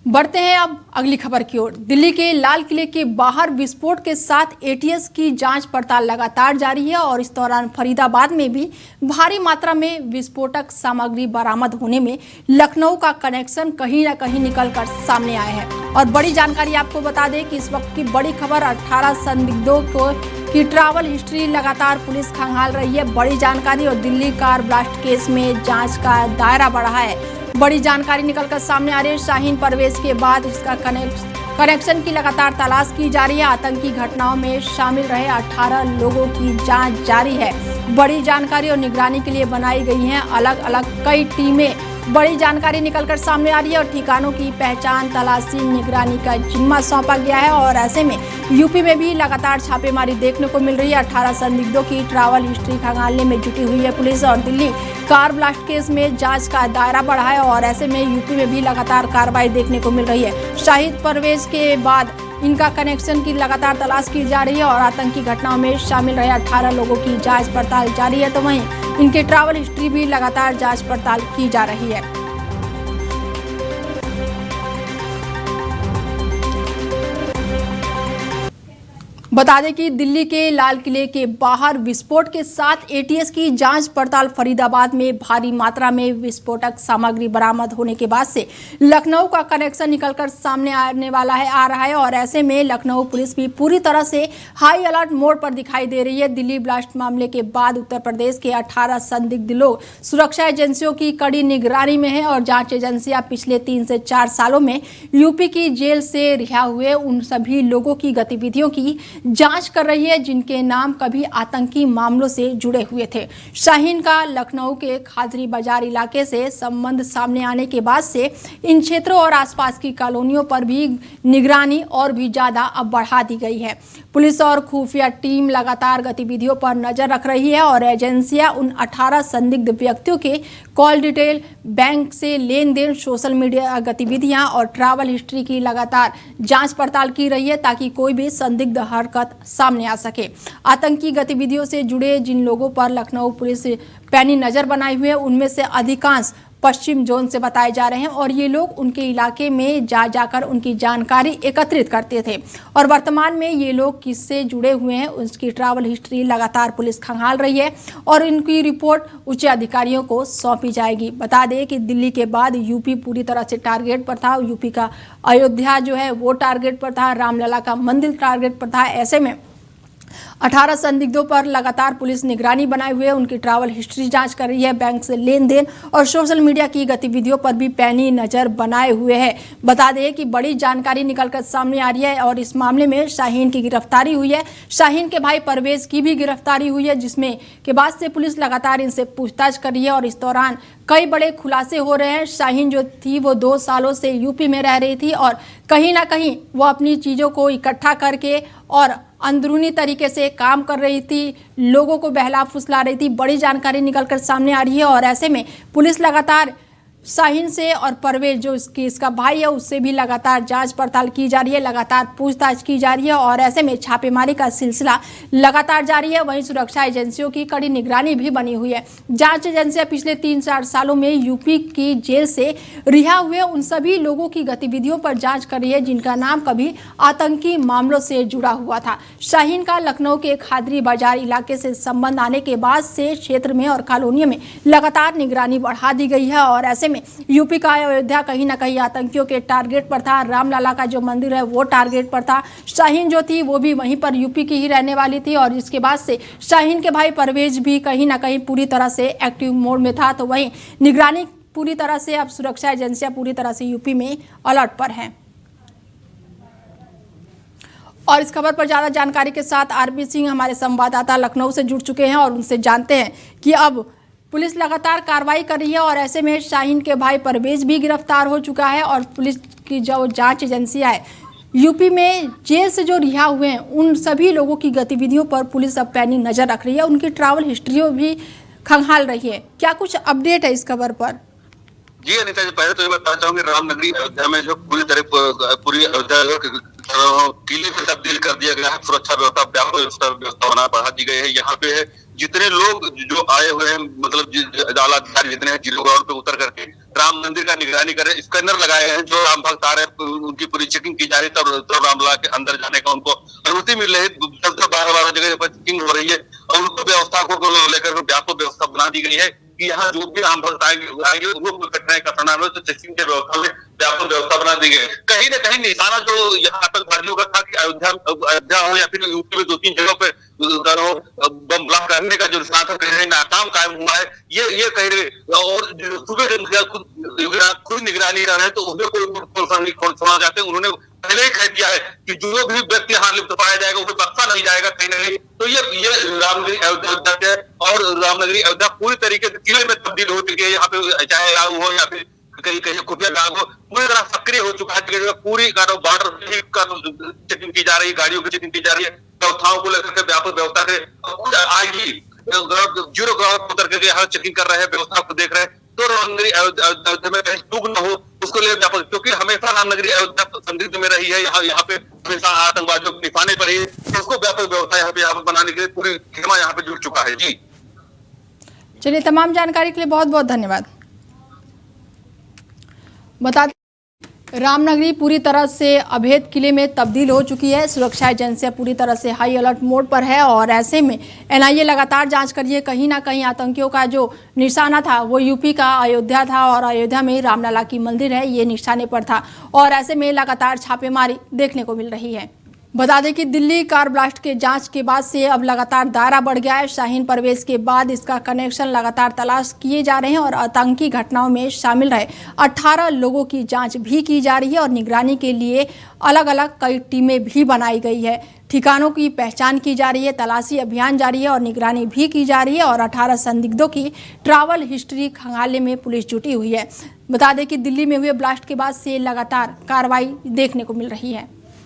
बढ़ते हैं अब अगली खबर की ओर। दिल्ली के लाल किले के बाहर विस्फोट के साथ एटीएस की जांच पड़ताल लगातार जारी है और इस दौरान फरीदाबाद में भी भारी मात्रा में विस्फोटक सामग्री बरामद होने में लखनऊ का कनेक्शन कहीं न कहीं निकलकर सामने आया है। और बड़ी जानकारी आपको बता दें कि इस वक्त की बड़ी खबर 18 संदिग्धों की ट्रैवल हिस्ट्री लगातार पुलिस खंगाल रही है। बड़ी जानकारी और दिल्ली कार ब्लास्ट केस में जांच का दायरा बढ़ा है। बड़ी जानकारी निकलकर सामने आ रही है। शाहीन परवेज के बाद इसका कनेक्शन की लगातार तलाश की जा रही है। आतंकी घटनाओं में शामिल रहे 18 लोगों की जांच जारी है। बड़ी जानकारी और निगरानी के लिए बनाई गई हैं अलग अलग कई टीमें। बड़ी जानकारी निकलकर सामने आ रही है और ठिकानों की पहचान, तलाशी, निगरानी का जिम्मा सौंपा गया है। और ऐसे में यूपी में भी लगातार छापेमारी देखने को मिल रही है। 18 संदिग्धों की ट्रैवल हिस्ट्री खंगालने में जुटी हुई है पुलिस और दिल्ली कार ब्लास्ट केस में जांच का दायरा बढ़ा है। और ऐसे में यूपी में भी लगातार कार्रवाई देखने को मिल रही है। शाहिद परवेज के बाद इनका कनेक्शन की लगातार तलाश की जा रही है और आतंकी घटनाओं में शामिल रहे 18 लोगों की जांच पड़ताल जारी है। तो वहीं इनके ट्रैवल हिस्ट्री भी लगातार जांच पड़ताल की जा रही है। बता दें कि दिल्ली के लाल किले के बाहर विस्फोट के साथ एटीएस की जांच पड़ताल फरीदाबाद में भारी मात्रा में विस्फोटक सामग्री बरामद होने के बाद से लखनऊ का कनेक्शन निकलकर सामने आने वाला है आ रहा है। और ऐसे में लखनऊ पुलिस भी पूरी तरह से हाई अलर्ट मोड पर दिखाई दे रही है। दिल्ली ब्लास्ट मामले के बाद उत्तर प्रदेश के 18 संदिग्ध लोग सुरक्षा एजेंसियों की कड़ी निगरानी में है और जांच एजेंसियां पिछले 3 से 4 सालों में यूपी की जेल से रिहा हुए उन सभी लोगों की गतिविधियों की जांच कर रही है जिनके नाम कभी आतंकी मामलों से जुड़े हुए थे। शाहीन का लखनऊ के खादरी बाजार इलाके से संबंध सामने आने के बाद से इन क्षेत्रों और आसपास की कॉलोनियों पर भी निगरानी और भी ज्यादा अब बढ़ा दी गई है। पुलिस और खुफिया टीम लगातार गतिविधियों पर नजर रख रही है और एजेंसियां उन 18 संदिग्ध व्यक्तियों के कॉल डिटेल, बैंक से लेन देन, सोशल मीडिया गतिविधियां और ट्रैवल हिस्ट्री की लगातार जांच पड़ताल की रही है ताकि कोई भी संदिग्ध हरकत सामने आ सके। आतंकी गतिविधियों से जुड़े जिन लोगों पर लखनऊ पुलिस पैनी नजर बनाए हुए उनमें से अधिकांश पश्चिम जोन से बताए जा रहे हैं और ये लोग उनके इलाके में जाकर उनकी जानकारी एकत्रित करते थे और वर्तमान में ये लोग किससे जुड़े हुए हैं उसकी ट्रैवल हिस्ट्री लगातार पुलिस खंगाल रही है और इनकी रिपोर्ट उच्च अधिकारियों को सौंपी जाएगी। बता दें कि दिल्ली के बाद यूपी पूरी तरह से टारगेट पर था। यूपी का अयोध्या जो है वो टारगेट पर था, रामलला का मंदिर टारगेट पर था। ऐसे में 18 संदिग्धों पर लगातार पुलिस निगरानी बनाए हुए उनकी ट्रैवल हिस्ट्री जांच कर रही है। बैंक से लेन देन और सोशल मीडिया की गतिविधियों पर भी पैनी नजर बनाए हुए है। बता दें कि बड़ी जानकारी निकलकर सामने आ रही है और इस मामले में शाहीन की गिरफ्तारी हुई है। शाहीन के भाई परवेज की भी गिरफ्तारी हुई है जिसमें के बाद से पुलिस लगातार इनसे पूछताछ कर रही है और इस दौरान कई बड़े खुलासे हो रहे हैं। शाहीन जो थी वो 2 सालों से यूपी में रह रही थी और कहीं ना कहीं वो अपनी चीज़ों को इकट्ठा करके और अंदरूनी तरीके से काम कर रही थी, लोगों को बहला फुसला रही थी। बड़ी जानकारी निकलकर सामने आ रही है और ऐसे में पुलिस लगातार शाहीन से और परवेज जो इसका भाई है उससे भी लगातार जांच पड़ताल की जा रही है, लगातार पूछताछ की जा रही है और ऐसे में छापेमारी का सिलसिला लगातार जारी है। वहीं सुरक्षा एजेंसियों की कड़ी निगरानी भी बनी हुई है। जांच एजेंसियां पिछले 3-4 सालों में यूपी की जेल से रिहा हुए उन सभी लोगों की गतिविधियों पर जांच कर रही है जिनका नाम कभी आतंकी मामलों से जुड़ा हुआ था। शाहीन का लखनऊ के खादरी बाजार इलाके से संबंध आने के बाद से क्षेत्र में और कॉलोनियों में लगातार निगरानी बढ़ा दी गई है और ऐसे यूपी का अयोध्या कहीं ना कहीं आतंकियों के टारगेट पर था। रामलला का जो मंदिर है वो टारगेट पर था। शाहीन जो थी वो भी वहीं पर यूपी की ही रहने वाली थी और इसके बाद से शाहीन के भाई परवेज भी कहीं ना कहीं पूरी तरह से एक्टिव मोड में था। तो वहीं निगरानी पूरी तरह से अब सुरक्षा एजेंसियां पूरी तरह से यूपी में अलर्ट पर हैं। और इस खबर पर ज्यादा जानकारी के साथ आरपी सिंह हमारे संवाददाता लखनऊ से जुड़ चुके हैं और उनसे जानते हैं कि अब पुलिस लगातार कार्रवाई कर रही है और ऐसे में शाहीन के भाई परवेज भी गिरफ्तार हो चुका है और पुलिस की जो जांच एजेंसियां है यूपी में जेल से जो रिहा हुए हैं उन सभी लोगों की गतिविधियों पर पुलिस अब पैनी नजर रख रही है, उनकी ट्रैवल हिस्ट्रियों भी खंगाल रही है। क्या कुछ अपडेट है इस खबर पर? जी अनिता जी, पहले तो ये बताना चाहूंगी रामनगरी अयोध्या में जो पूरी अयोध्या किले में तब्दील कर दिया गया है। सुरक्षा व्यवस्था व्यापक व्यवस्था बना बढ़ा दी गई है। यहाँ पे जितने लोग जो आए हुए हैं मतलब आला अधिकारी जितने हैं जीरो ग्राउंड पे उतर करके राम मंदिर का निगरानी करे, स्कैनर लगाए हैं, जो राम भक्त आ रहे हैं उनकी पूरी चेकिंग की जा रही है, तब रामलला के अंदर जाने का उनको अनुमति मिल रही है। 12 जगह पर चेकिंग हो रही है और उनको व्यवस्था को लेकर व्यापक व्यवस्था बना दी गई है कि यहाँ जो भी राम भक्त आएंगे उनको कठिनाई का सामना हो, तो चेकिंग के व्यवस्था में व्यापक व्यवस्था बना दी गई है। कहीं न कहीं निशाना जो यहाँ आतंकवादियों का था कि अयोध्या हो या फिर यूपी में 2-3 जगह पे बम ब्लास्ट करने का जो निशाना था, कहीं नाकाम कायम हुआ है। ये कहीं और सुबह खुद निगरानी कर रहे हैं, तो उसमें कोई छोड़ना चाहते हैं। उन्होंने पहले ही कह दिया है कि जो भी व्यक्ति यहाँ लिप्त पाया जाएगा उसे बख्शा नहीं जाएगा कहीं न कहीं। तो ये रामनगरी अयोध्या है और रामनगरी अयोध्या पूरी तरीके से किले में तब्दील हो चुकी है। यहाँ पे चाहे गाँव हो या फिर कहीं कहीं खुफिया गाँव हो, पूरी तरह सक्रिय हो चुका है। पूरी बॉर्डर का चेकिंग की जा रही है, गाड़ियों की चेकिंग की जा रही है, व्यवस्थाओं को लेकर के व्यापक व्यवस्था से आएगी। जीरो ग्राउंड उतर करके यहाँ चेकिंग कर रहे हैं, व्यवस्था को देख रहे हैं, तो रामनगरी अयोध्या में कहीं चूक न हो उसको ले व्यापक, क्योंकि हमेशा रामनगरी अयोध्या संदिग्ध में रही है। यहाँ पे हमेशा आतंकवादियों के निशाने पर ही, तो उसको व्यापक व्यवस्था यहाँ पे बनाने के लिए पूरी खेमा यहाँ पे जुट चुका है। जी चलिए, तमाम जानकारी के लिए बहुत बहुत धन्यवाद। बता रामनगरी पूरी तरह से अभेद किले में तब्दील हो चुकी है। सुरक्षा एजेंसियां पूरी तरह से हाई अलर्ट मोड पर है और ऐसे में एनआईए लगातार जांच कर रही है। कहीं ना कहीं आतंकियों का जो निशाना था वो यूपी का अयोध्या था और अयोध्या में रामलला की मंदिर है, ये निशाने पर था और ऐसे में लगातार छापेमारी देखने को मिल रही है। बता दें कि दिल्ली कार ब्लास्ट के जांच के बाद से अब लगातार दायरा बढ़ गया है। शाहीन परवेज के बाद इसका कनेक्शन लगातार तलाश किए जा रहे हैं और आतंकी घटनाओं में शामिल रहे 18 लोगों की जांच भी की जा रही है और निगरानी के लिए अलग अलग कई टीमें भी बनाई गई है। ठिकानों की पहचान की जा रही है, तलाशी अभियान जारी है और निगरानी भी की जा रही है और 18 संदिग्धों की ट्रैवल हिस्ट्री खंगालने में पुलिस जुटी हुई है। बता दें कि दिल्ली में हुए ब्लास्ट के बाद से लगातार कार्रवाई देखने को मिल रही है।